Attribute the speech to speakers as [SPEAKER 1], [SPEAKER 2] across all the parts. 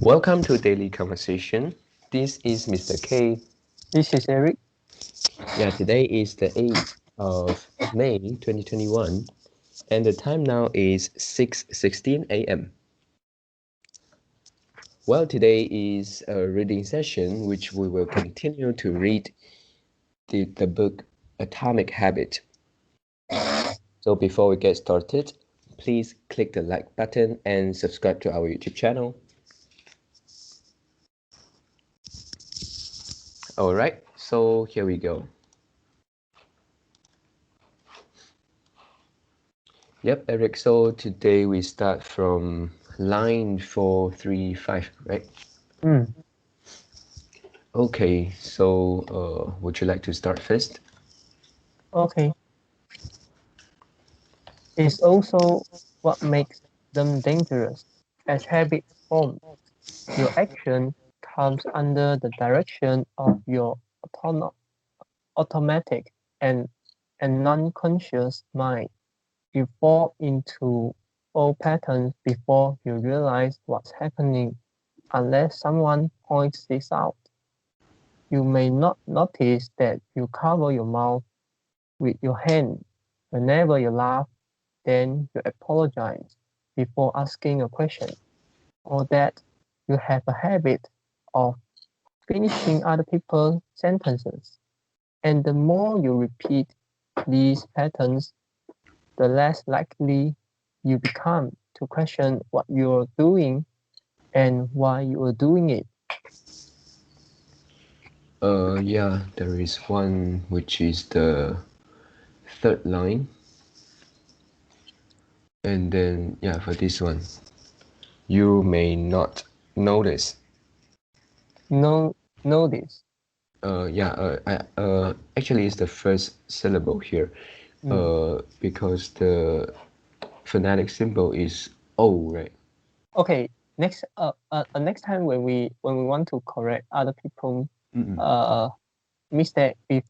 [SPEAKER 1] Welcome to Daily Conversation. This is Mr. K.
[SPEAKER 2] This is Eric.
[SPEAKER 1] Yeah, today is the 8th of May 2021 and the time now is 6:16 a.m. Well, today is a reading session which we will continue to read the book Atomic Habit. So before we get started, please click the like button and subscribe to our YouTube channel. All right, so here we go. Yep, Eric, so today we start from line 435, right? Okay, so would you like to start first?
[SPEAKER 2] Okay. It's also what makes them dangerous. As habits form, your action comes under the direction of your automatic and non-conscious mind. You fall into old patterns before you realize what's happening, unless someone points this out. You may not notice that you cover your mouth with your hand whenever you laugh, then you apologize before asking a question, or that you have a habit of finishing other people's sentences. And the more you repeat these patterns, the less likely you become to question what you're doing and why you are doing it.
[SPEAKER 1] Yeah, there is one which is the third line. And then, yeah, for this one, you may not notice.
[SPEAKER 2] Notice.
[SPEAKER 1] Actually, it's the first syllable here. Because the phonetic symbol is O, right?
[SPEAKER 2] Okay. Next time when we want to correct other people mistake, we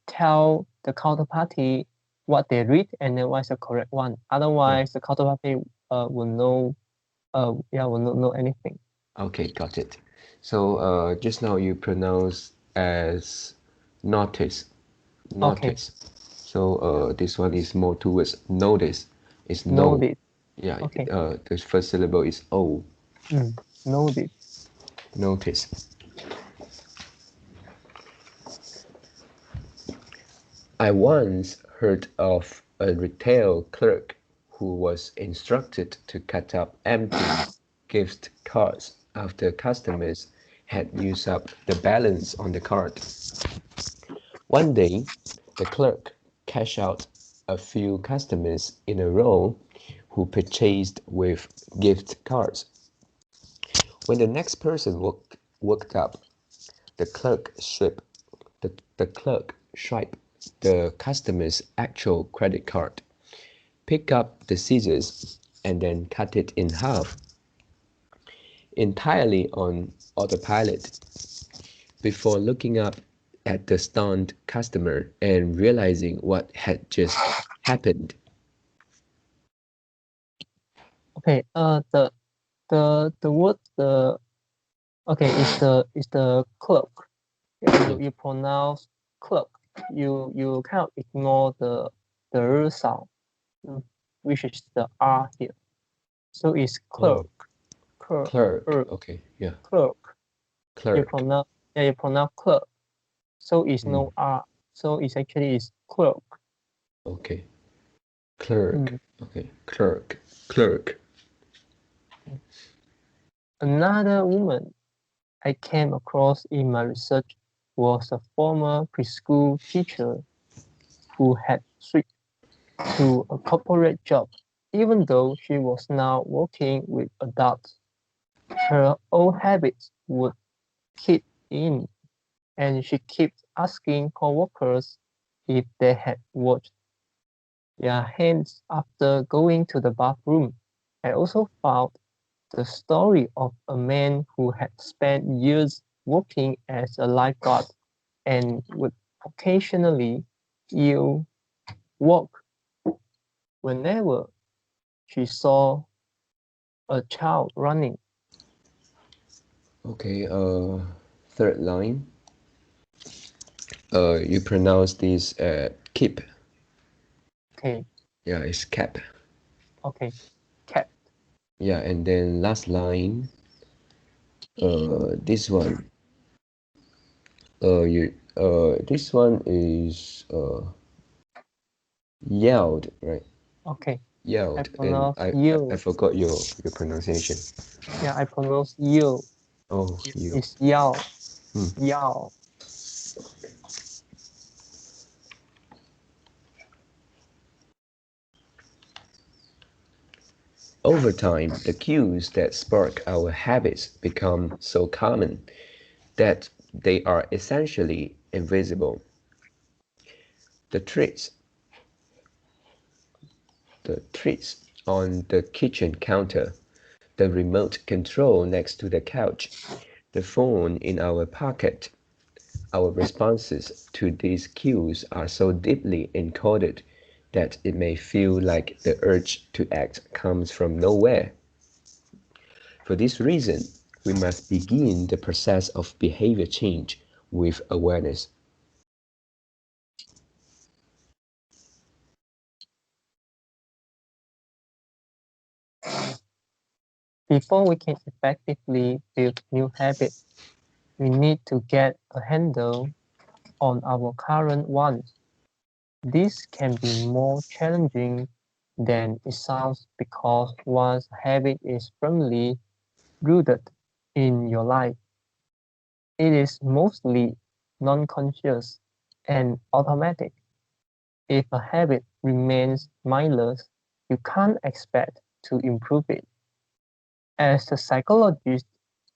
[SPEAKER 2] tell the counterparty what they read and then what's the correct one. Otherwise, the counterparty will know know anything.
[SPEAKER 1] Okay, got it. So just now you pronounced as notice. Notice.
[SPEAKER 2] Okay.
[SPEAKER 1] So this one is more towards notice. It's no.
[SPEAKER 2] Notice.
[SPEAKER 1] Yeah.
[SPEAKER 2] Okay.
[SPEAKER 1] The first syllable is O.
[SPEAKER 2] Notice.
[SPEAKER 1] Notice. I once heard of a retail clerk who was instructed to cut up empty gift cards after customers had used up the balance on the card. One day, the clerk cashed out a few customers in a row who purchased with gift cards. When the next person woke up, the clerk swiped the customer's actual credit card, picked up the scissors, and then cut it in half, entirely on autopilot, before looking up at the stunned customer and realizing what had just happened.
[SPEAKER 2] Okay. The word is the clerk. You pronounce clerk. You kind of ignore the R sound, which is the R here. So it's clerk.
[SPEAKER 1] Clerk. Okay, yeah.
[SPEAKER 2] Clerk.
[SPEAKER 1] Clerk.
[SPEAKER 2] You pronounce clerk. So it's no R. So it's actually is clerk.
[SPEAKER 1] Okay. Clerk. Okay. Clerk. Clerk.
[SPEAKER 2] Another woman I came across in my research was a former preschool teacher who had switched to a corporate job, even though she was now working with adults. Her old habits would kick in, and she kept asking coworkers if they had washed their hands after going to the bathroom. I also found the story of a man who had spent years working as a lifeguard and would occasionally yell walk whenever she saw a child running.
[SPEAKER 1] Okay, third line. You pronounce this keep.
[SPEAKER 2] Okay,
[SPEAKER 1] Yeah, it's cap.
[SPEAKER 2] okay, cat.
[SPEAKER 1] Yeah, and then last line. This one. You. This one is yelled, right?
[SPEAKER 2] Okay, I
[SPEAKER 1] Yelled, and
[SPEAKER 2] pronounce
[SPEAKER 1] I
[SPEAKER 2] you.
[SPEAKER 1] forgot your pronunciation.
[SPEAKER 2] Yeah, I pronounce you.
[SPEAKER 1] Oh, you.
[SPEAKER 2] It's yao,
[SPEAKER 1] Hmm.
[SPEAKER 2] yao.
[SPEAKER 1] Over time, the cues that spark our habits become so common that they are essentially invisible. The treats, the treats on the kitchen counter, the remote control next to the couch, the phone in our pocket. Our responses to these cues are so deeply encoded that it may feel like the urge to act comes from nowhere. For this reason, we must begin the process of behavior change with awareness.
[SPEAKER 2] Before we can effectively build new habits, we need to get a handle on our current ones. This can be more challenging than it sounds because once a habit is firmly rooted in your life, it is mostly non-conscious and automatic. If a habit remains mindless, you can't expect to improve it. As the psychologist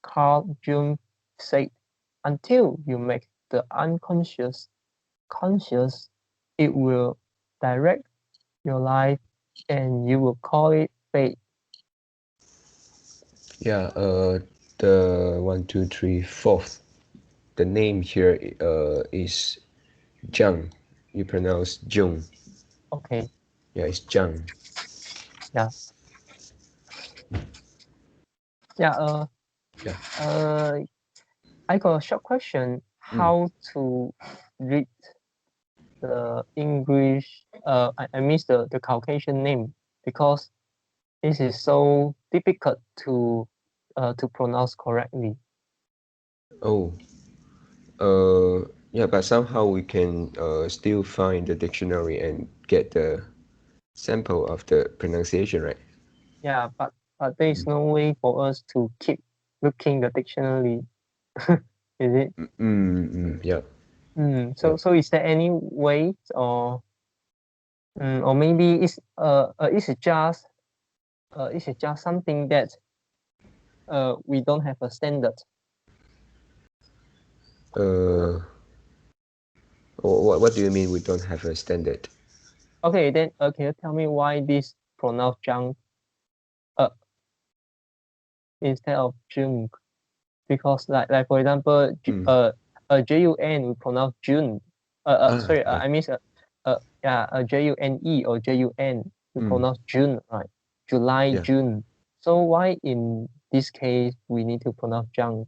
[SPEAKER 2] Carl Jung said, until you make the unconscious conscious, it will direct your life and you will call it fate.
[SPEAKER 1] Yeah, the one, two, three, fourth. The name here is Zhang. You pronounce Jung.
[SPEAKER 2] Okay,
[SPEAKER 1] Yeah, it's Zhang.
[SPEAKER 2] yeah, yeah.
[SPEAKER 1] Yeah.
[SPEAKER 2] Uh, I got a short question.
[SPEAKER 1] Mm.
[SPEAKER 2] How to read the English? I missed the Caucasian name because this is so difficult to pronounce correctly.
[SPEAKER 1] Oh, yeah, but somehow we can still find the dictionary and get the sample of the pronunciation, right?
[SPEAKER 2] Yeah, but there is no way for us to keep looking the dictionary. Is it?
[SPEAKER 1] Yeah,
[SPEAKER 2] So
[SPEAKER 1] yeah.
[SPEAKER 2] so is there any way or maybe is it just something that we don't have a standard?
[SPEAKER 1] Uh, what do you mean we don't have a standard?
[SPEAKER 2] Okay, then can you tell me why this pronounced junk uh instead of junk? Because like for example
[SPEAKER 1] Mm.
[SPEAKER 2] JUN we pronounce June. Sorry,
[SPEAKER 1] Yeah.
[SPEAKER 2] I miss yeah JUNE or JUN we
[SPEAKER 1] Mm.
[SPEAKER 2] pronounce June, right? July,
[SPEAKER 1] Yeah.
[SPEAKER 2] June. So why in this case we need to pronounce junk?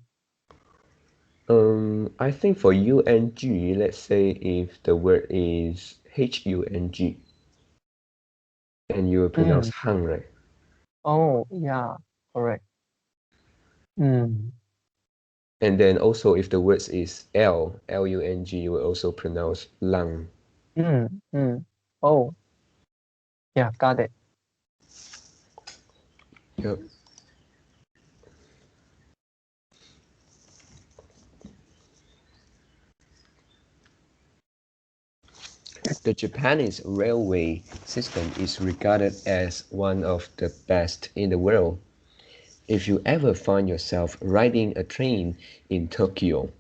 [SPEAKER 1] I think for UNG, let's say if the word is HUNG and you will pronounce
[SPEAKER 2] Mm.
[SPEAKER 1] hung, right?
[SPEAKER 2] Oh yeah, correct. Mm.
[SPEAKER 1] And then also if the words is LUNG, you will also pronounce lung.
[SPEAKER 2] Mm. Oh yeah, got it.
[SPEAKER 1] Yep. The Japanese railway system is regarded as one of the best in the world. If you ever find yourself riding a train in Tokyo,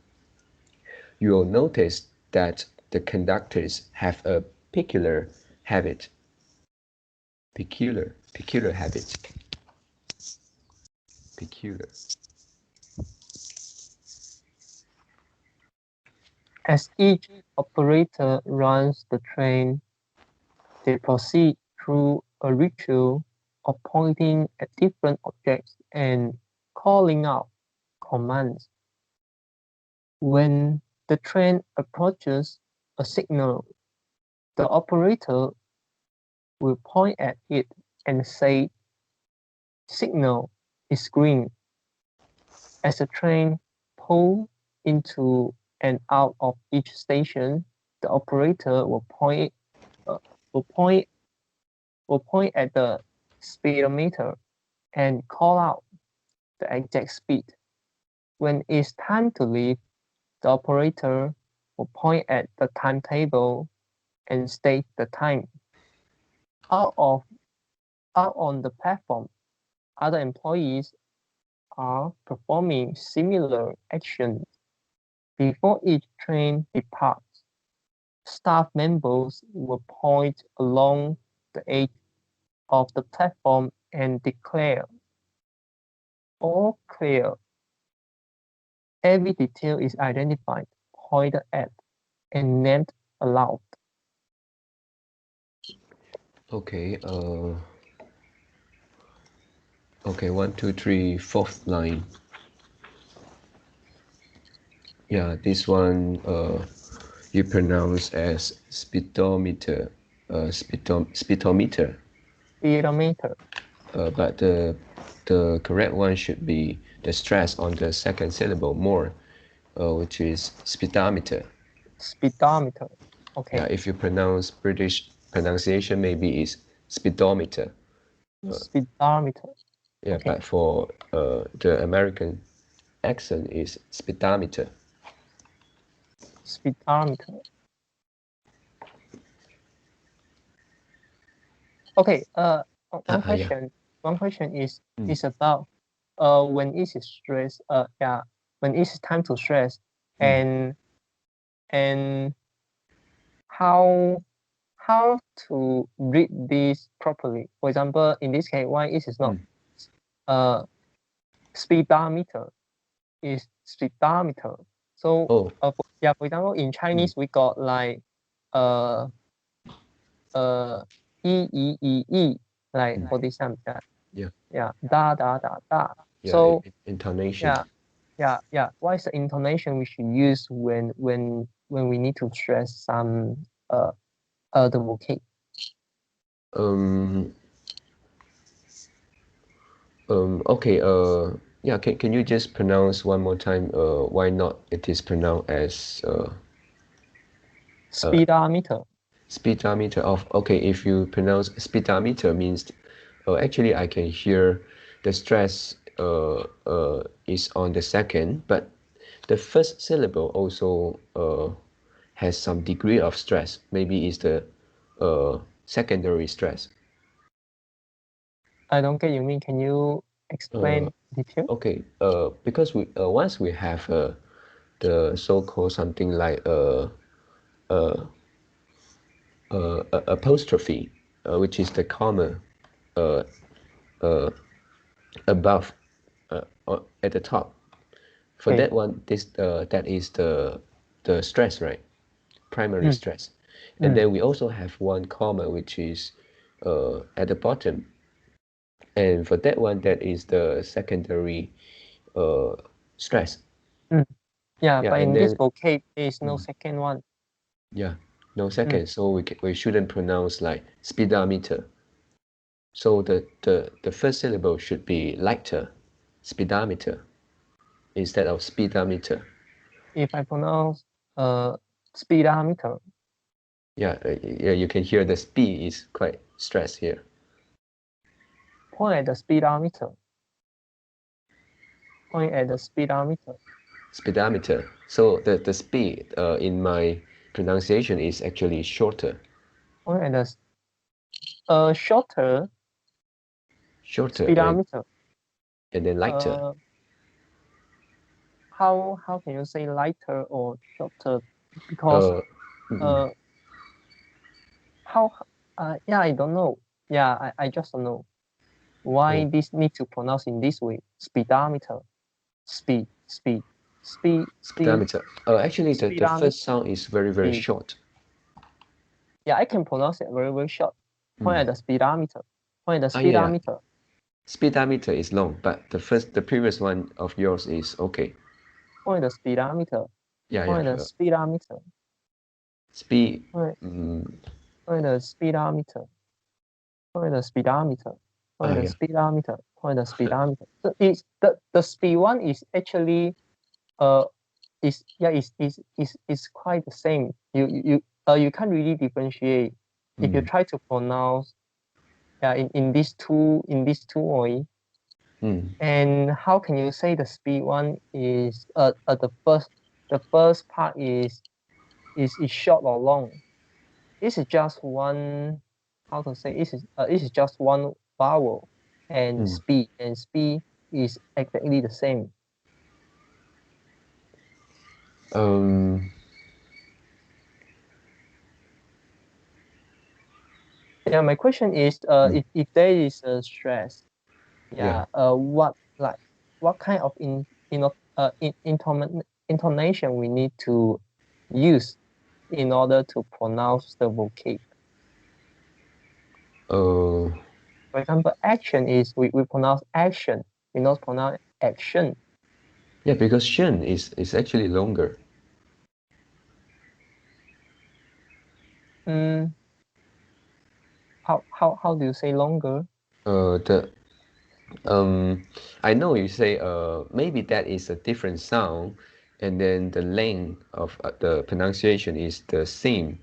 [SPEAKER 1] you will notice that the conductors have a peculiar habit. Peculiar habit. Peculiar.
[SPEAKER 2] As each operator runs the train, they proceed through a ritual of pointing at different objects and calling out commands. When the train approaches a signal, the operator will point at it and say, "Signal is green." As the train pulls into and out of each station, the operator uh, will point will point at the speedometer and call out the exact speed. When it's time to leave, the operator will point at the timetable and state the time. Out of Out on the platform, other employees are performing similar actions. Before each train departs, staff members will point along the edge of the platform and declare, "All clear." Every detail is identified, pointed at, and named aloud.
[SPEAKER 1] Okay, okay, one, two, three, fourth line. Yeah, this one you pronounce as speedometer, speedometer.
[SPEAKER 2] Speedometer.
[SPEAKER 1] But the correct one should be the stress on the second syllable more, which is speedometer.
[SPEAKER 2] Speedometer. Okay.
[SPEAKER 1] Yeah, if you pronounce British pronunciation, maybe it's speedometer.
[SPEAKER 2] Speedometer.
[SPEAKER 1] Yeah,
[SPEAKER 2] Okay.
[SPEAKER 1] but for the American accent is speedometer.
[SPEAKER 2] Speedometer. Okay. One
[SPEAKER 1] Yeah.
[SPEAKER 2] question. One question is
[SPEAKER 1] Mm.
[SPEAKER 2] is about when is stress. Yeah. When it's time to stress,
[SPEAKER 1] Mm.
[SPEAKER 2] and how to read this properly. For example, in this case, why is not
[SPEAKER 1] Mm.
[SPEAKER 2] speedometer, is speedometer. So
[SPEAKER 1] Oh.
[SPEAKER 2] for example, in Chinese we got like uh e, like for this time, da da da da.
[SPEAKER 1] Yeah,
[SPEAKER 2] So
[SPEAKER 1] intonation.
[SPEAKER 2] what is the intonation we should use when we need to stress some the vocab?
[SPEAKER 1] Um. Okay. Yeah. Can you just pronounce one more time? Why not? It is pronounced as
[SPEAKER 2] Speedometer.
[SPEAKER 1] speedometer. Of okay. If you pronounce speedometer means, actually I can hear the stress is on the second, but the first syllable also has some degree of stress. Maybe it's the secondary stress.
[SPEAKER 2] I don't get you mean. Can you
[SPEAKER 1] Uh,
[SPEAKER 2] explain detail?
[SPEAKER 1] okay. Because we once we have the so-called something like uh, apostrophe, which is the comma uh, uh, above at the top. For
[SPEAKER 2] Okay.
[SPEAKER 1] that one, that is the stress, right? Primary
[SPEAKER 2] Mm.
[SPEAKER 1] stress. And
[SPEAKER 2] Mm.
[SPEAKER 1] then we also have one comma which is at the bottom. And for that one, that is the secondary uh, stress.
[SPEAKER 2] Mm. Yeah,
[SPEAKER 1] Yeah,
[SPEAKER 2] but
[SPEAKER 1] and
[SPEAKER 2] in this
[SPEAKER 1] then
[SPEAKER 2] vocab, there is no
[SPEAKER 1] mm,
[SPEAKER 2] second one.
[SPEAKER 1] yeah, no
[SPEAKER 2] Mm.
[SPEAKER 1] second. So we shouldn't pronounce like speedometer. So the first syllable should be lighter, speedometer, instead of speedometer.
[SPEAKER 2] If I pronounce speedometer,
[SPEAKER 1] Yeah, yeah, you can hear the speed is quite stressed here.
[SPEAKER 2] point at the speedometer. Point at the speedometer.
[SPEAKER 1] Speedometer. So the speed in my pronunciation is actually shorter.
[SPEAKER 2] Point at the shorter
[SPEAKER 1] Shorter
[SPEAKER 2] speedometer.
[SPEAKER 1] and then lighter.
[SPEAKER 2] Uh, how can you say lighter or shorter? Because
[SPEAKER 1] Uh,
[SPEAKER 2] uh how yeah, I don't know. Yeah, I just don't know why
[SPEAKER 1] oh,
[SPEAKER 2] this need to pronounce in this way. Speedometer. Speed, speed, speed, speed,
[SPEAKER 1] speedometer. Actually, the
[SPEAKER 2] speedometer,
[SPEAKER 1] first sound is very, very
[SPEAKER 2] speed.
[SPEAKER 1] short.
[SPEAKER 2] Yeah, I can pronounce it very, very short. Point
[SPEAKER 1] Mm.
[SPEAKER 2] at the speedometer. Point at the
[SPEAKER 1] Yeah, yeah.
[SPEAKER 2] speedometer.
[SPEAKER 1] Speedometer is long, but the previous one of yours is okay.
[SPEAKER 2] Point the speedometer.
[SPEAKER 1] Yeah, yeah,
[SPEAKER 2] Point the
[SPEAKER 1] sure.
[SPEAKER 2] speedometer.
[SPEAKER 1] Speed.
[SPEAKER 2] Point,
[SPEAKER 1] Mm,
[SPEAKER 2] point the speedometer. Point the speedometer. Point the
[SPEAKER 1] yeah.
[SPEAKER 2] speedometer. Point the speedometer. So it's the speed one is actually uh is quite the same. You can't really differentiate if you
[SPEAKER 1] Mm,
[SPEAKER 2] try to pronounce in these two way.
[SPEAKER 1] mm,
[SPEAKER 2] And how can you say the speed one is the first part is short or long? This is just one, how to say, this is just one vowel,
[SPEAKER 1] mm.
[SPEAKER 2] and speed is exactly the same.
[SPEAKER 1] Um,
[SPEAKER 2] Yeah, my question is,
[SPEAKER 1] mm,
[SPEAKER 2] if there is a stress,
[SPEAKER 1] yeah.
[SPEAKER 2] yeah, what kind of intonation we need to use in order to pronounce the vocab?
[SPEAKER 1] Uh,
[SPEAKER 2] For example, action is we pronounce action, we not pronounce action.
[SPEAKER 1] yeah, because Shen is actually longer.
[SPEAKER 2] Mm, how do you say longer?
[SPEAKER 1] The I know you say maybe that is a different sound, and then the length of the pronunciation is the same.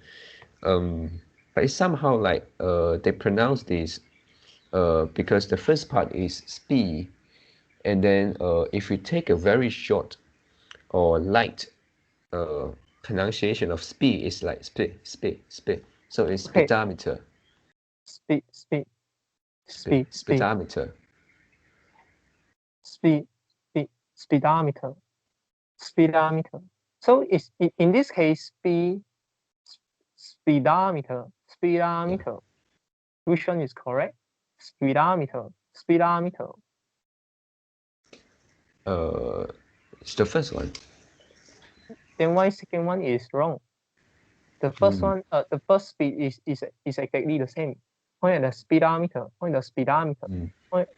[SPEAKER 1] But it's somehow like they pronounce this because the first part is speed, and then if we take a very short or light uh, pronunciation of speed, it's like speed. So it's
[SPEAKER 2] Okay,
[SPEAKER 1] speedometer,
[SPEAKER 2] speed, speed, speed, speed,
[SPEAKER 1] speedometer.
[SPEAKER 2] speed, speed, speedometer, speedometer. So in this case, speedometer,
[SPEAKER 1] Yeah.
[SPEAKER 2] speedometer. Which one is correct? Speedometer, speedometer.
[SPEAKER 1] Uh, it's the first one.
[SPEAKER 2] Then why second one is wrong? The first
[SPEAKER 1] Mm,
[SPEAKER 2] one, the first speed is exactly the same. Point at the speedometer, point the speedometer,
[SPEAKER 1] mm,
[SPEAKER 2] point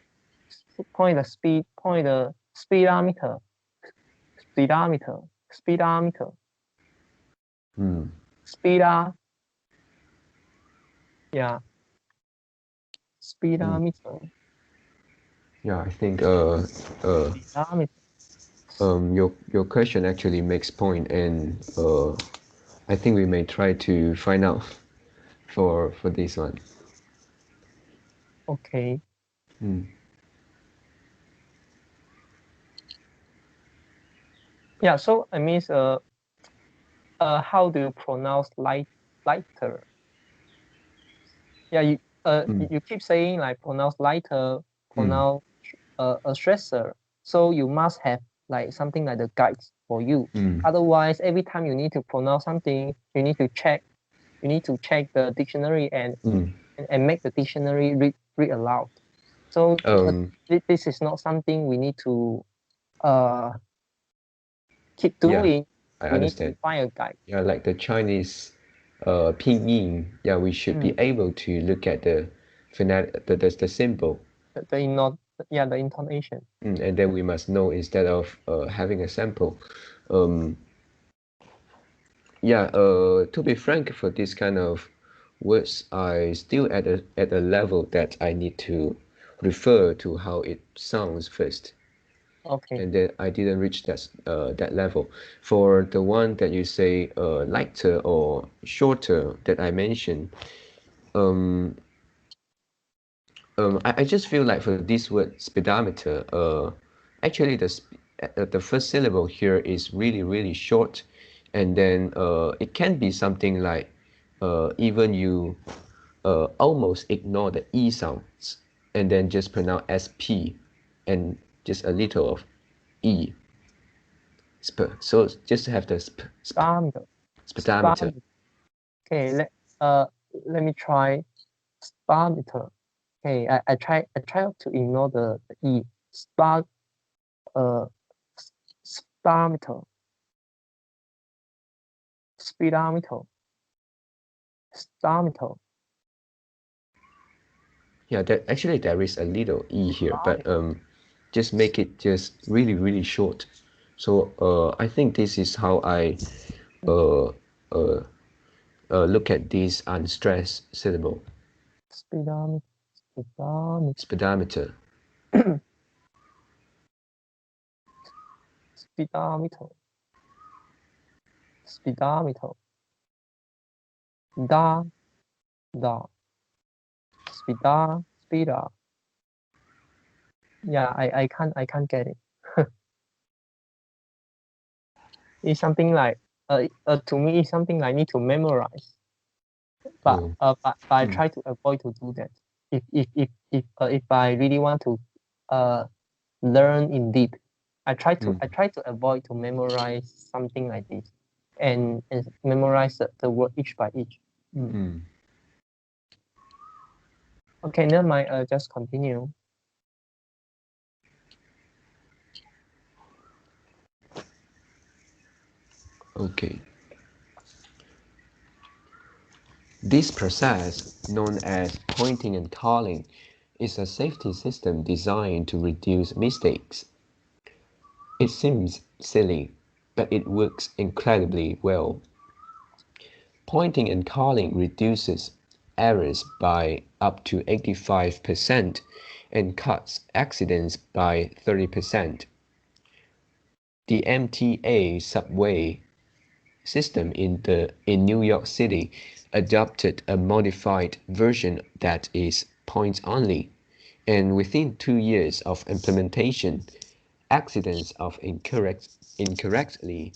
[SPEAKER 2] point the speed, point the speedometer, speedometer, speedometer,
[SPEAKER 1] mm.
[SPEAKER 2] speedo, yeah,
[SPEAKER 1] Mm.
[SPEAKER 2] speedometer,
[SPEAKER 1] Yeah, I think
[SPEAKER 2] speedometer.
[SPEAKER 1] your question actually makes point, and I think we may try to find out for this one.
[SPEAKER 2] Okay.
[SPEAKER 1] Mm.
[SPEAKER 2] Yeah, so I mean, how do you pronounce lighter? Yeah,
[SPEAKER 1] Mm.
[SPEAKER 2] you keep saying like pronounce lighter,
[SPEAKER 1] Mm.
[SPEAKER 2] pronounce a stressor. So you must have like something like the guides for you.
[SPEAKER 1] Mm.
[SPEAKER 2] Otherwise, every time you need to pronounce something, you need to check the dictionary
[SPEAKER 1] Mm.
[SPEAKER 2] and make the dictionary read aloud. So
[SPEAKER 1] Um,
[SPEAKER 2] this is not something we need to uh keep
[SPEAKER 1] yeah,
[SPEAKER 2] doing.
[SPEAKER 1] I
[SPEAKER 2] We need to
[SPEAKER 1] understand.
[SPEAKER 2] find a guide.
[SPEAKER 1] Yeah, like the Chinese pinyin. Yeah, we should be
[SPEAKER 2] Mm.
[SPEAKER 1] able to look at the phonetic, the symbol,
[SPEAKER 2] The not yeah the intonation.
[SPEAKER 1] and then we must know instead of having a sample. Um, Yeah, to be frank, for this kind of words, I still at a level that I need to refer to how it sounds first,
[SPEAKER 2] Okay.
[SPEAKER 1] and then I didn't reach that level. For the one that you say lighter or shorter that I mentioned, um, I just feel like for this word speedometer, actually the first syllable here is really short, and then it can be something like even you almost ignore the e sounds and then just pronounce sp and just a little of e so just to have the
[SPEAKER 2] Speedometer.
[SPEAKER 1] speedometer.
[SPEAKER 2] Speedometer. Okay. Uh let me try speedometer. Okay. I try to ignore the e. Spar uh speedometer. Speedometer. Speedometer.
[SPEAKER 1] Yeah, actually there is a little e here, but just make it just really really short. So I think this is how I uh, uh, look at this unstressed syllable.
[SPEAKER 2] Speedometer, speedometer,
[SPEAKER 1] Speedometer.
[SPEAKER 2] speedometer, speedometer. Da, da, speeda. Yeah, I can't get it. It's something like to me it's something like I need to memorize. But
[SPEAKER 1] Oh.
[SPEAKER 2] I
[SPEAKER 1] Mm,
[SPEAKER 2] try to avoid to do that. If I really want to uh learn in deep, I
[SPEAKER 1] mm,
[SPEAKER 2] try to avoid to memorize something like this, and memorize the word each by each. Mm.
[SPEAKER 1] mm.
[SPEAKER 2] Okay, never mind. Just continue.
[SPEAKER 1] Okay. This process, known as pointing and calling, is a safety system designed to reduce mistakes. It seems silly, but it works incredibly well. Pointing and calling reduces errors by up to 85% and cuts accidents by 30%. The MTA subway system in New York City adopted a modified version that is points only, and within 2 years of implementation, accidents of incorrectly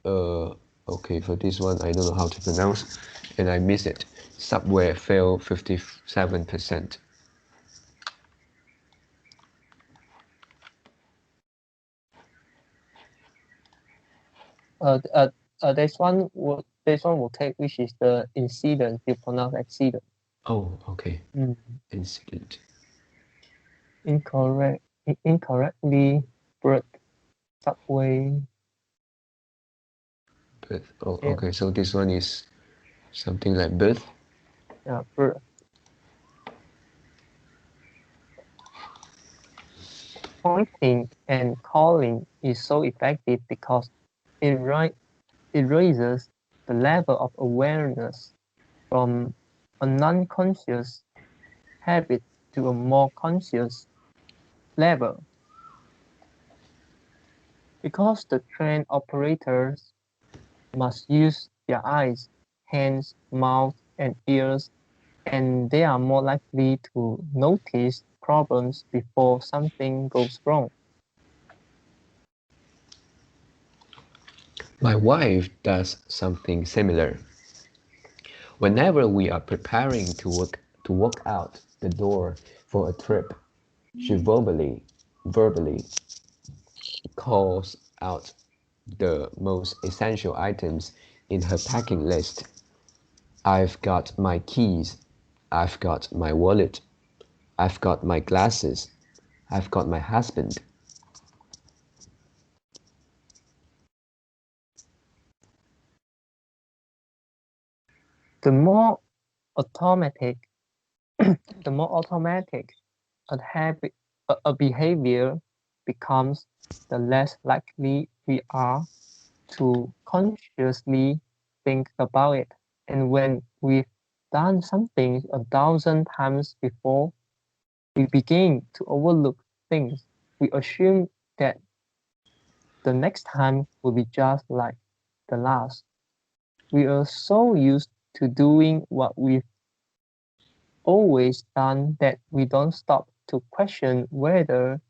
[SPEAKER 1] uh okay, for this one I don't know how to pronounce and I miss it. Subway fell 57%.
[SPEAKER 2] Uh, uh, this one will take, which is the incident. You pronounce accident.
[SPEAKER 1] Oh, okay.
[SPEAKER 2] Mm.
[SPEAKER 1] Incident.
[SPEAKER 2] Incorrectly bird subway.
[SPEAKER 1] Birth. Oh,
[SPEAKER 2] Yeah,
[SPEAKER 1] okay, so this one is something like birth.
[SPEAKER 2] yeah, bird. Pointing and calling is so effective because it right it raises the level of awareness from a non-conscious habit to a more conscious level. Because the train operators must use their eyes, hands, mouth, and ears, and they are more likely to notice problems before something goes wrong.
[SPEAKER 1] My wife does something similar. Whenever we are preparing to walk out the door for a trip, she verbally calls out the most essential items in her packing list. I've got my keys, I've got my wallet, I've got my glasses, I've got my husband.
[SPEAKER 2] The more automatic, the more automatic a habit, a behavior becomes, the less likely we are to consciously think about it. And when we've done something 1,000 times before, we begin to overlook things. We assume that the next time will be just like the last. We are so used to doing what we've always done that we don't stop to question whether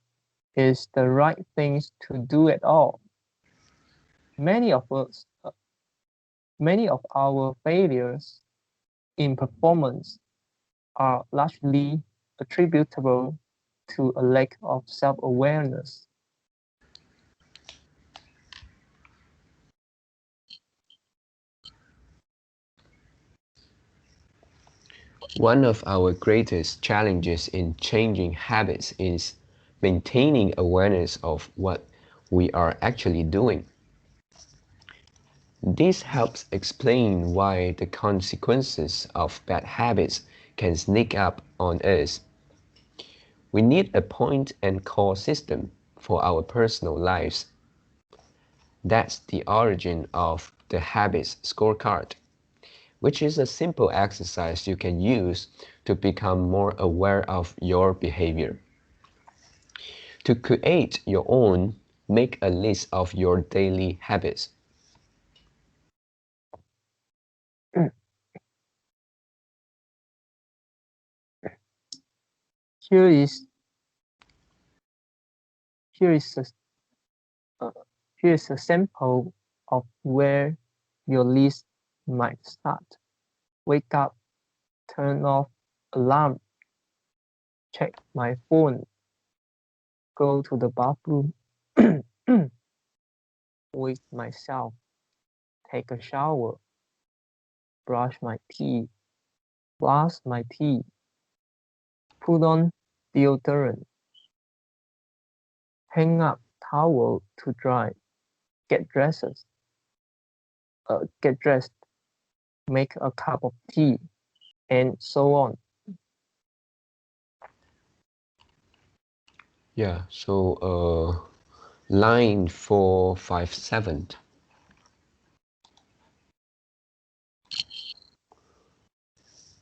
[SPEAKER 2] it's the right things to do at all. Many of us, many of our failures in performance are largely attributable to a lack of self-awareness.
[SPEAKER 1] One of our greatest challenges in changing habits is maintaining awareness of what we are actually doing. This helps explain why the consequences of bad habits can sneak up on us. We need a point and call system for our personal lives. That's the origin of the Habits Scorecard, which is a simple exercise you can use to become more aware of your behavior. To create your own, make a list of your daily habits.
[SPEAKER 2] Here is here is a here is a sample of where your list might start. Wake up, turn off alarm, check my phone, go to the bathroom, wake myself, take a shower, brush my teeth, floss my teeth, put on deodorant, hang up towel to dry, get dresses, get dressed, make a cup of tea, and so on.
[SPEAKER 1] Yeah, so line 457.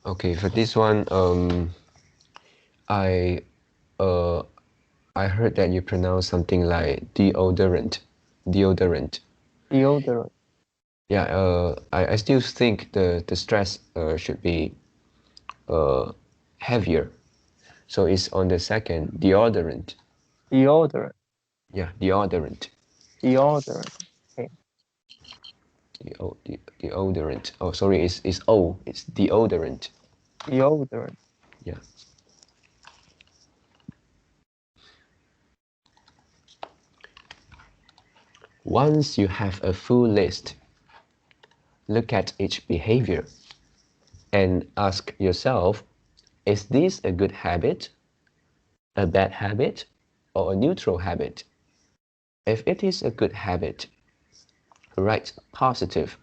[SPEAKER 1] Okay, for this one, I uh, I heard that you pronounce something like deodorant. Deodorant.
[SPEAKER 2] Deodorant,
[SPEAKER 1] Yeah, I still think the stress should be heavier. So it's on the second, deodorant.
[SPEAKER 2] deodorant,
[SPEAKER 1] Yeah, deodorant.
[SPEAKER 2] deodorant. Okay,
[SPEAKER 1] Deodorant. Oh, sorry, it's O. It's deodorant.
[SPEAKER 2] deodorant.
[SPEAKER 1] Yeah. Once you have a full list, look at each behavior and ask yourself, is this a good habit, a bad habit, or a neutral habit? If it is a good habit, write positive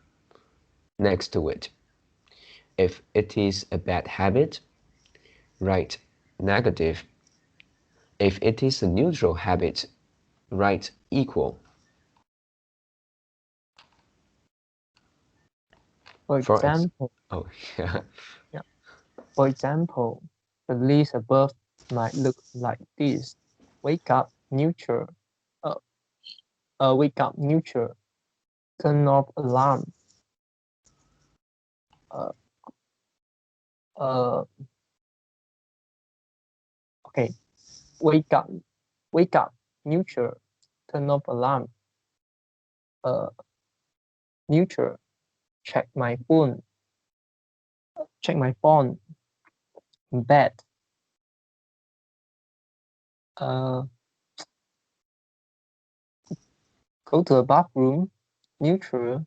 [SPEAKER 1] next to it. If it is a bad habit, write negative. If it is a neutral habit, write equal.
[SPEAKER 2] For
[SPEAKER 1] For ex
[SPEAKER 2] example,
[SPEAKER 1] oh yeah.
[SPEAKER 2] yeah. For example, the list above might look like this: wake up, neutral, uh, wake up, neutral, turn off alarm, uh, uh, okay, wake up, wake up, neutral, turn off alarm, uh, neutral, check my phone, check my phone, bed, uh, go to the bathroom, neutral,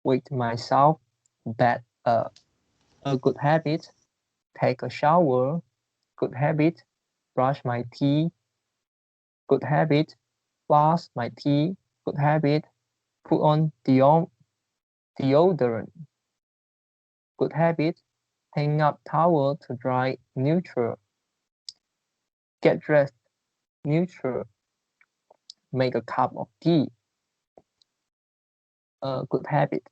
[SPEAKER 2] wake myself, bed, a good habit, take a shower, good habit, brush my teeth, good habit, floss my teeth, good habit, put on deodorant, good habit, hang up towel to dry, neutral, get dressed, neutral, make a cup of tea, good habit.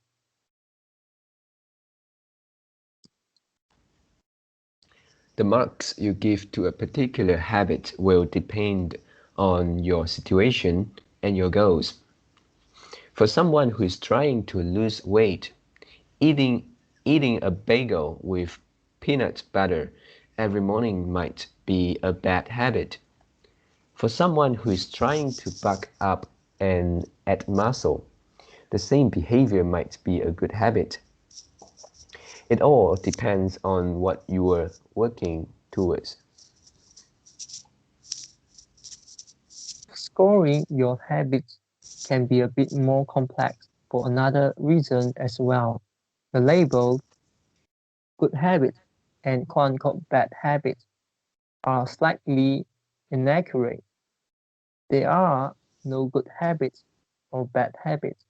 [SPEAKER 1] The marks you give to a particular habit will depend on your situation and your goals. For someone who is trying to lose weight, eating, eating a bagel with peanut butter every morning might be a bad habit. For someone who is trying to bulk up and add muscle, the same behavior might be a good habit. It all depends on what you are working towards.
[SPEAKER 2] Scoring your habits can be a bit more complex for another reason as well. The labels good habits and quote-unquote bad habits are slightly inaccurate. There are no good habits or bad habits.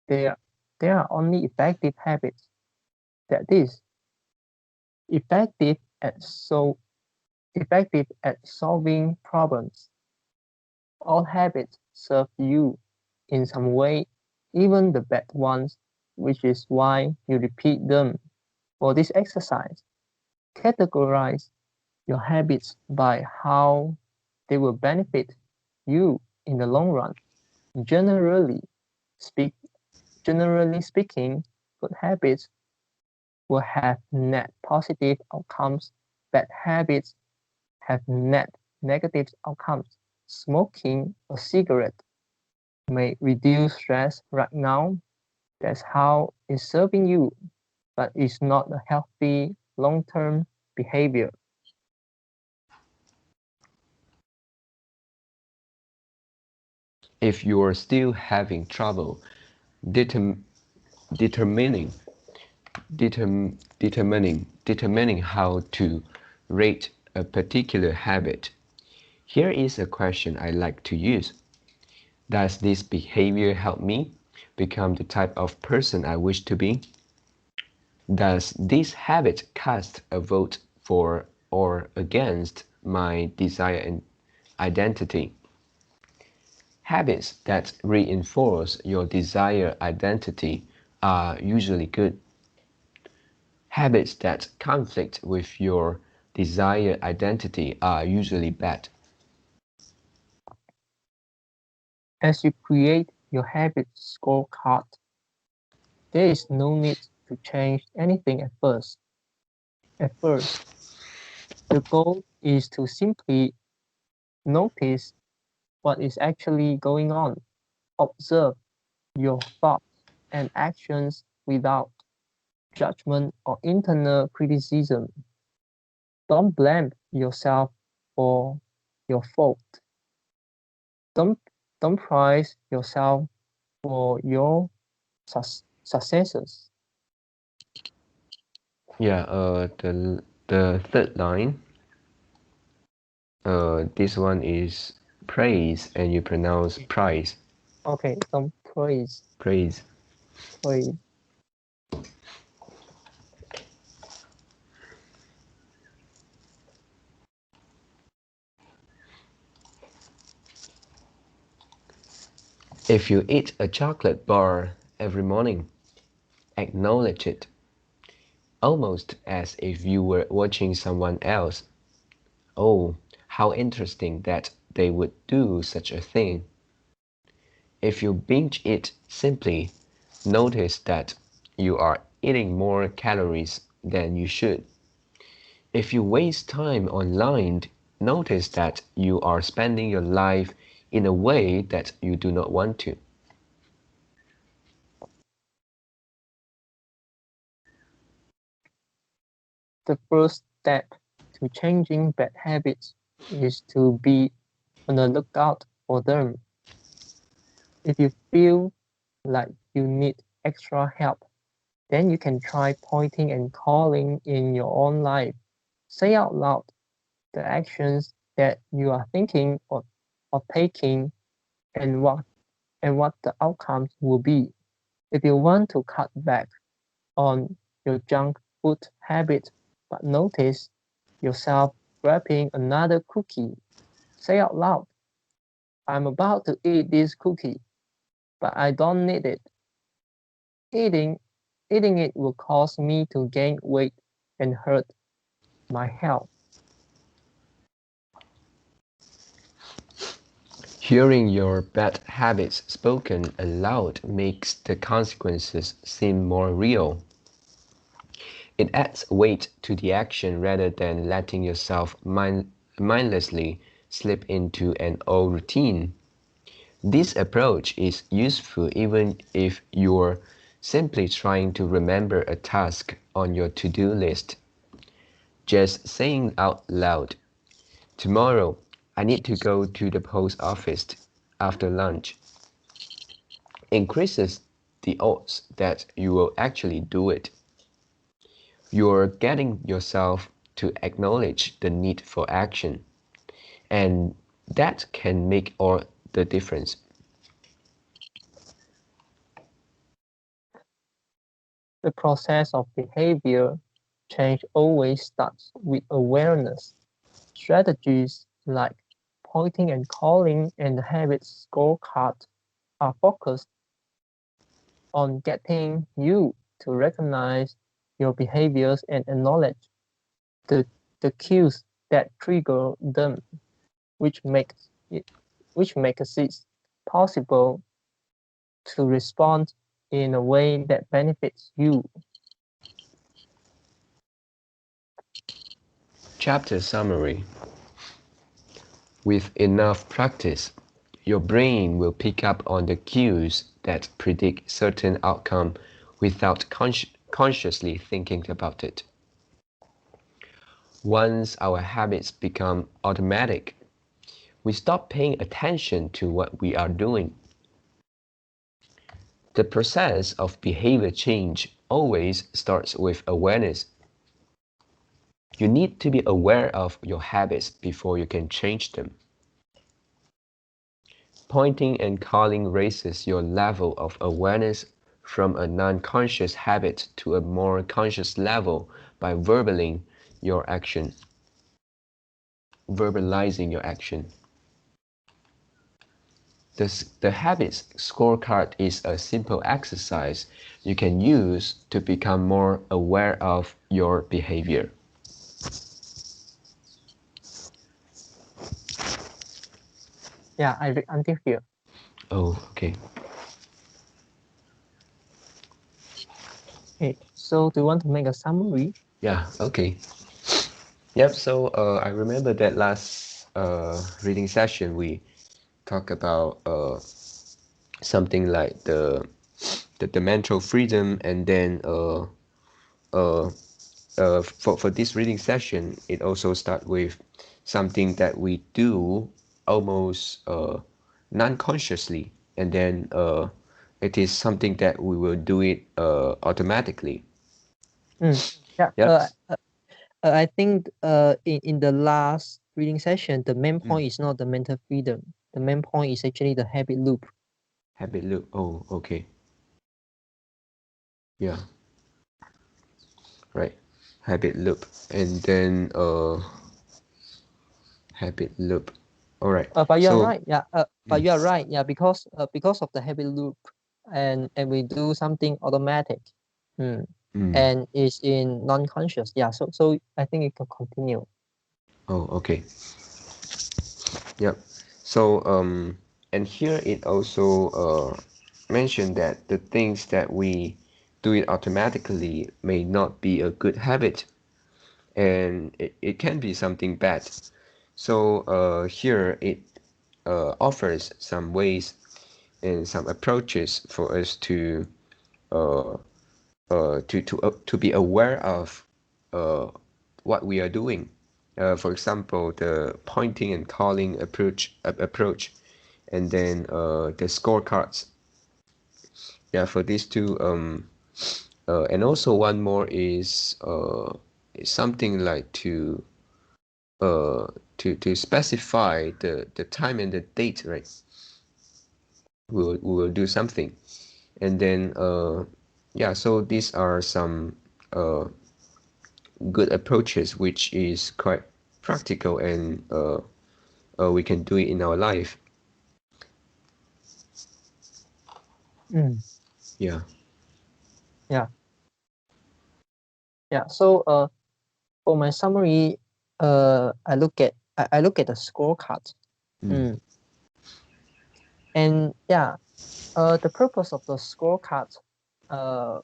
[SPEAKER 2] There There are only effective habits, that is, effective at so effective at solving problems. All habits serve you in some way, even the bad ones, which is why you repeat them. For this exercise, categorize your habits by how they will benefit you in the long run. Generally, speak, generally speaking, good habits will have net positive outcomes. Bad habits have net negative outcomes. Smoking a cigarette may reduce stress right now. That's how it's serving you, but it's not a healthy long-term behavior.
[SPEAKER 1] If you're still having trouble determ- determining determining how to rate a particular habit, here is a question I like to use. Does this behavior help me become the type of person I wish to be? Does this habit cast a vote for or against my desire and identity? Habits that reinforce your desired identity are usually good. Habits that conflict with your desired identity are usually bad.
[SPEAKER 2] As you create your habit scorecard, there is no need to change anything at first. At first, the goal is to simply notice what is actually going on. Observe your thoughts and actions without judgment or internal criticism. Don't blame yourself for your fault. Don't, don't praise yourself for your successes.
[SPEAKER 1] Yeah, the third line, this one is praise and you pronounce price.
[SPEAKER 2] Okay, don't praise,
[SPEAKER 1] Praise.
[SPEAKER 2] praise.
[SPEAKER 1] If you eat a chocolate bar every morning, acknowledge it, almost as if you were watching someone else. Oh, how interesting that they would do such a thing. If you binge it, simply notice that you are eating more calories than you should. If you waste time online, notice that you are spending your life in a way that you do not want to.
[SPEAKER 2] The first step to changing bad habits is to be on the lookout for them. If you feel like you need extra help, then you can try pointing and calling in your own life. Say out loud the actions that you are thinking or taking and what the outcomes will be. If you want to cut back on your junk food habit but notice yourself grabbing another cookie, say out loud, I'm about to eat this cookie, but I don't need it. Eating eating it will cause me to gain weight and hurt my health.
[SPEAKER 1] Hearing your bad habits spoken aloud makes the consequences seem more real. It adds weight to the action rather than letting yourself mindlessly slip into an old routine. This approach is useful even if you're simply trying to remember a task on your to-do list. Just saying out loud, tomorrow I need to go to the post office after lunch, increases the odds that you will actually do it. You're getting yourself to acknowledge the need for action, and that can make all the difference.
[SPEAKER 2] The process of behavior change always starts with awareness. Strategies like pointing and calling and the habits scorecard are focused on getting you to recognize your behaviors and acknowledge the, the cues that trigger them, which makes it possible to respond in a way that benefits you.
[SPEAKER 1] Chapter summary. With enough practice, your brain will pick up on the cues that predict certain outcome without consciously thinking about it. Once our habits become automatic, we stop paying attention to what we are doing. The process of behavior change always starts with awareness. You need to be aware of your habits before you can change them. Pointing and calling raises your level of awareness from a non-conscious habit to a more conscious level by verbalizing your action. The Habits Scorecard is a simple exercise you can use to become more aware of your behavior.
[SPEAKER 2] Yeah, I read until here.
[SPEAKER 1] Oh, okay.
[SPEAKER 2] Okay, so do you want to make a summary?
[SPEAKER 1] Yeah, okay. Yep, so I remember that last reading session we talked about something like the mental freedom, and then for this reading session it also start with something that we do almost non-consciously, and then it is something that we will do it automatically.
[SPEAKER 2] Yeah,
[SPEAKER 1] Yep.
[SPEAKER 2] I think in the last reading session, the main
[SPEAKER 1] Mm.
[SPEAKER 2] point is not the mental freedom. The main point is actually the habit loop.
[SPEAKER 1] Habit loop. Oh, okay. Yeah, right. Habit loop, and then habit loop. All right.
[SPEAKER 2] But you're
[SPEAKER 1] So
[SPEAKER 2] right. Yeah. But you're right. Yeah, because of the habit loop, and we do something automatic, and it's in non-conscious. Yeah. So I think it can continue.
[SPEAKER 1] oh, okay. Yep. So and here it also mentioned that the things that we do it automatically may not be a good habit, and it can be something bad. So here it offers some ways and some approaches for us to be aware of what we are doing. For example, the pointing and calling approach, and then the scorecards. Yeah, for these two, and also one more is something like uh, to specify the time and the date, right? We will do something, and then yeah. So these are some good approaches, which is quite practical, and we can do it in our life.
[SPEAKER 2] Mm.
[SPEAKER 1] Yeah.
[SPEAKER 2] Yeah. Yeah. So for my summary, I look at the scorecard. Mm. And yeah, the purpose of the scorecard uh,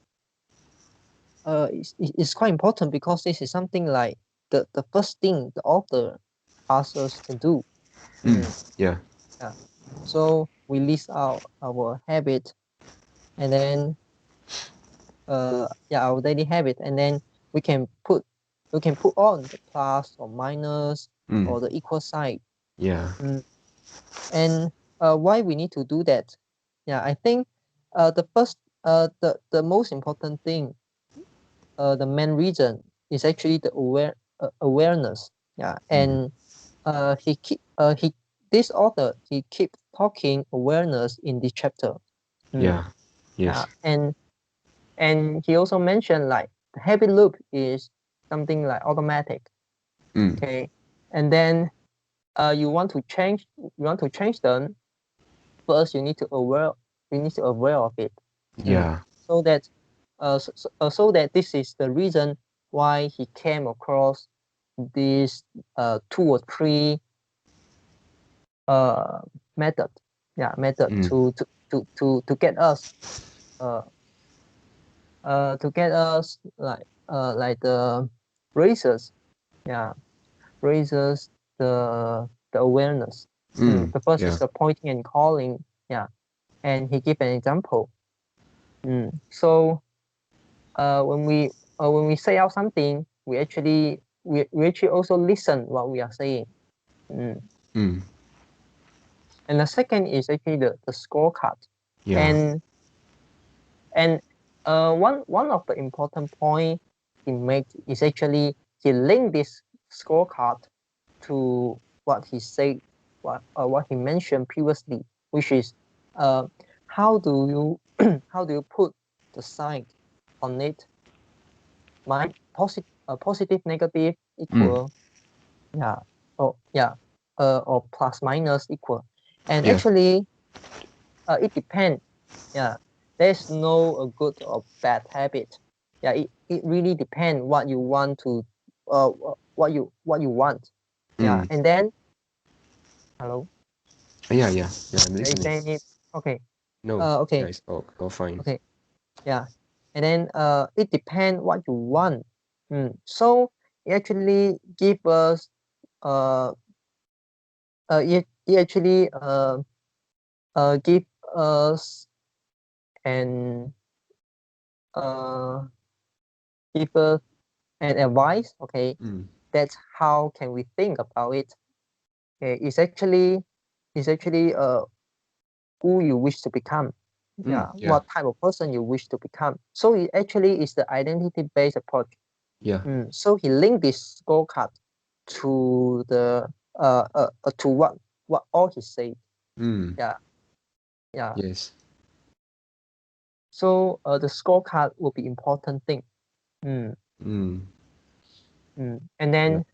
[SPEAKER 2] is quite important because this is something like the first thing the author asks us to do.
[SPEAKER 1] Yeah.
[SPEAKER 2] Yeah. So we list out our habit, and then yeah, our daily habit, and then we can put on the plus or minus or the equal sign.
[SPEAKER 1] Yeah.
[SPEAKER 2] And why we need to do that? Yeah, I think the first the most important thing, the main reason is actually the awareness. Yeah, and he this author he keep talking awareness in this chapter.
[SPEAKER 1] Yeah.
[SPEAKER 2] Yeah,
[SPEAKER 1] Yes.
[SPEAKER 2] And he also mentioned like the habit loop is something like automatic. Okay, and then you want to change them. First, you need to aware of it.
[SPEAKER 1] Yeah.
[SPEAKER 2] So that so that this is the reason why he came across these 2 or 3 method to get us uh like the raises raises the awareness. The first
[SPEAKER 1] Yeah.
[SPEAKER 2] is the pointing and calling, and he gave an example. So when we say out something, we actually also listen what we are saying. And the second is actually the scorecard.
[SPEAKER 1] Yeah.
[SPEAKER 2] And one of the important point he made is actually he linked this scorecard to what he said, what he mentioned previously, which is how do you how do you put the sign on it? Positive, negative, equal, or plus minus equal. And
[SPEAKER 1] Yeah.
[SPEAKER 2] actually, it depends. There's no good or bad habit. It really depends what you want to, what you want. And then, hello.
[SPEAKER 1] Yeah. I'm
[SPEAKER 2] Is
[SPEAKER 1] listening.
[SPEAKER 2] there any? Okay.
[SPEAKER 1] No. Yeah,
[SPEAKER 2] Okay.
[SPEAKER 1] it's all fine.
[SPEAKER 2] Okay. Yeah. And then it depends what you want. So it actually give us uh it actually give us an uh give us an advice. Okay, that's how can we think about it. Okay, it's actually who you wish to become.
[SPEAKER 1] Yeah.
[SPEAKER 2] What type of person you wish to become. So it actually is the identity based approach.
[SPEAKER 1] Yeah.
[SPEAKER 2] So he linked this scorecard to the to what all he said. Yeah, yeah.
[SPEAKER 1] Yes.
[SPEAKER 2] So the scorecard will be important thing. Mm, and
[SPEAKER 1] Yeah.
[SPEAKER 2] then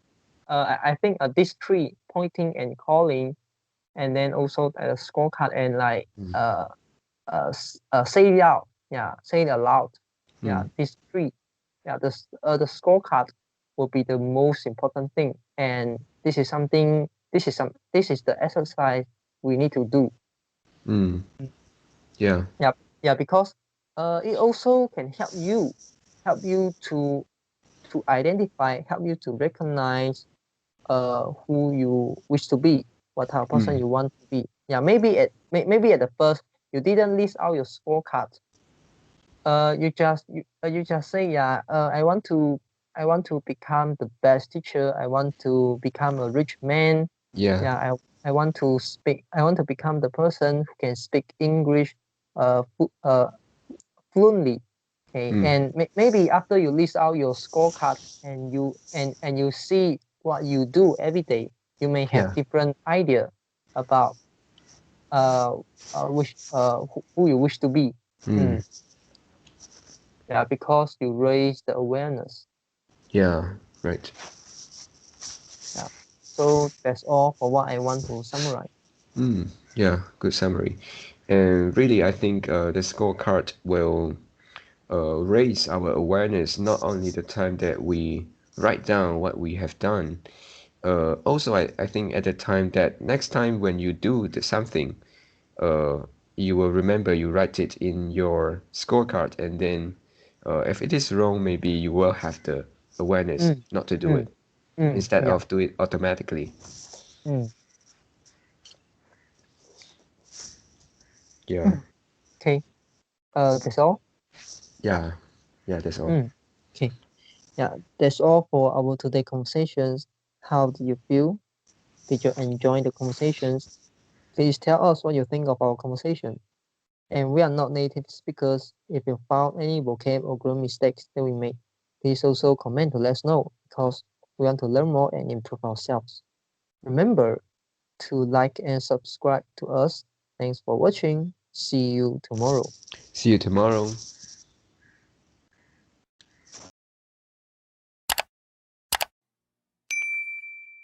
[SPEAKER 2] I think these 3 pointing and calling, and then also the scorecard and like say it out, say it aloud. These 3, the scorecard will be the most important thing, and this is something. This is the exercise we need to do.
[SPEAKER 1] Yeah.
[SPEAKER 2] Because it also can help you to identify, help you to recognize who you wish to be, what type of person you want to be. Maybe at the first you didn't list out your scorecard. You just say, I want to become the best teacher. I want to become a rich man.
[SPEAKER 1] Yeah.
[SPEAKER 2] I want to speak. I want to become the person who can speak English fluently. Okay, and maybe after you list out your scorecard and you see what you do every day, you may have
[SPEAKER 1] Yeah.
[SPEAKER 2] different idea about who you wish to be. Because you raise the awareness.
[SPEAKER 1] Yeah. Right.
[SPEAKER 2] Yeah. So that's all for what I want to summarize.
[SPEAKER 1] Yeah. Good summary. And really, I think the scorecard will raise our awareness not only the time that we write down what we have done. Also, I think at the time that next time when you do something, you will remember you write it in your scorecard, and then if it is wrong, maybe you will have the awareness
[SPEAKER 2] Mm,
[SPEAKER 1] not to do
[SPEAKER 2] mm,
[SPEAKER 1] it instead
[SPEAKER 2] yeah.
[SPEAKER 1] of do it automatically.
[SPEAKER 2] Mm.
[SPEAKER 1] Yeah.
[SPEAKER 2] Okay. That's all.
[SPEAKER 1] Yeah. Yeah, that's all.
[SPEAKER 2] Okay. Yeah. That's all for our today conversations. How do you feel? Did you enjoy the conversations? Please tell us what you think of our conversation. And we are not native speakers. If you found any vocab or grammar mistakes that we made, please also comment to let us know, because we want to learn more and improve ourselves. Remember to like and subscribe to us. Thanks for watching. See you tomorrow.
[SPEAKER 1] See you tomorrow.